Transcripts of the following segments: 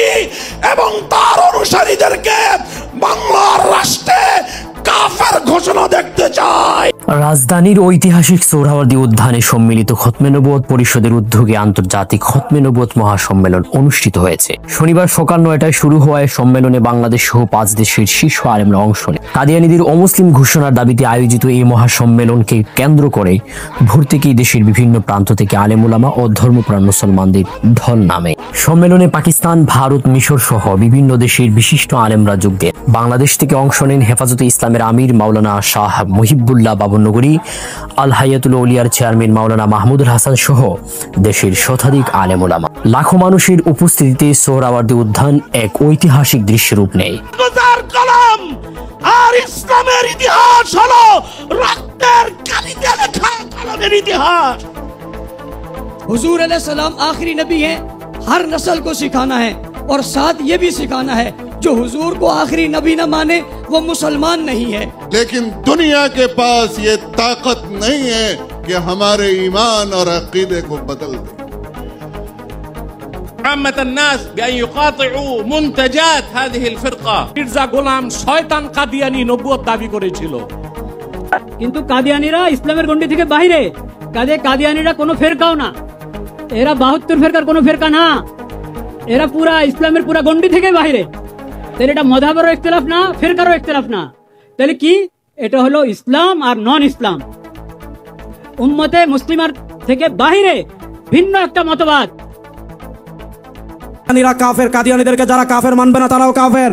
Party এবং তার অনুসারীদেরকে বাংলার রাষ্ট্রে কাফের ঘোষণা দেখতে চায়। রাজধানীর ঐতিহাসিক সোহরাওয়ার্দী উদ্যানে সম্মিলিত খতমে নবুয়ত পরিষদের উদ্যোগে আন্তর্জাতিক খতমে নবুয়ত মহাসম্মেলন অনুষ্ঠিত হয়েছে। শনিবার সকাল ৯টায় শুরু হওয়া সম্মেলনে বাংলাদেশ সহ ৫ দেশের শীর্ষ আলেমরা অংশ নেয়। কাদিয়ানীদের অমুসলিম ঘোষণার দাবিতে আয়োজিত এই মহাসম্মেলনকে কেন্দ্র করে ভোর থেকেই দেশের বিভিন্ন প্রান্ত থেকে আলেম উলামা ও ধর্মপ্রাণ মুসলমানদের ঢল নামে। সম্মেলনে পাকিস্তান, ভারত, মিশর সহ বিভিন্ন দেশের বিশিষ্ট আলেমরা যোগ দেন। বাংলাদেশ থেকে অংশ নেন হেফাজতে ইসলামের আমির মাওলানা শাহ মুহিবুল্লাহ বাবুনগরী, আল হায়াতুল আউলিয়ার চেয়ারম্যান মাওলানা মাহমুদুল হাসান সহ দেশের শতাধিক আলেম উলামা। লাখো মানুষের উপস্থিতিতে সোহরাওয়ার্দী উদ্যান এক ঐতিহাসিক দৃশ্যের রূপ নেয়। আর ইসলামের ইতিহাস হলো রক্তের কালিতে লেখা কলমের ইতিহাস। हुजूर अलैहिस्सलाम आखिरी नबी हैं, हर नस्ल को सिखाना है और साथ ये भी सिखाना है जो हुजूर को आखिरी नबी न माने वो मुसलमान नहीं है। लेकिन दुनिया के पास ये ताकत नहीं है कि हमारे ईमान और अकीदे को बदल दे। عامة الناس بأن يقاطعوا منتجات هذه الفرقة। মির্জা গোলাম শয়তান কাদিয়ানি নবুয়ত দাবি করেছিল, কিন্তু কাদিয়ানিরা ইসলামের গণ্ডি থেকে বাইরে। কাদিয়ানিরা কোনো ফেরকাও না, এরা ৭২ ফেরকার কোনো ফেরকা না, এরা পুরা ইসলামের পুরা গণ্ডি থেকে বাইরে। তাহলে এটা মযহাবেরও ইখতিলাফ না, ফেরকারও ইখতিলাফ না, তাহলে কি? এটা হলো ইসলাম আর নন ইসলাম, উম্মতে মুসলিমার থেকে বাইরে ভিন্ন একটা মতবাদ। কাফের, কাদিয়ানীদেরকে যারা কাফের মানবে না তারাও কাফের।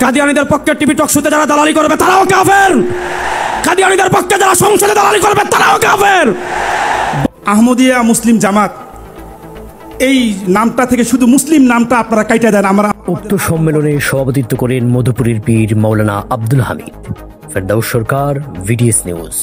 কাদিয়ানীদের পক্ষে টিভি টক শোতে যারা দালালি করবে তারাও কাফের। কাদিয়ানীদের পক্ষে যারা সংসদে দালালি করবে তারাও কাফের। আহমদিয়া মুসলিম জামাত এই নামটা থেকে শুধু মুসলিম নামটা আপনারা কাইটা দেন। আমরা উক্ত সম্মেলনে সভাপতিত্ব করেন মধুপুরের পীর মাওলানা আব্দুল হামিদ। ফেরদাউস সরকার, ভিডিএস নিউজ।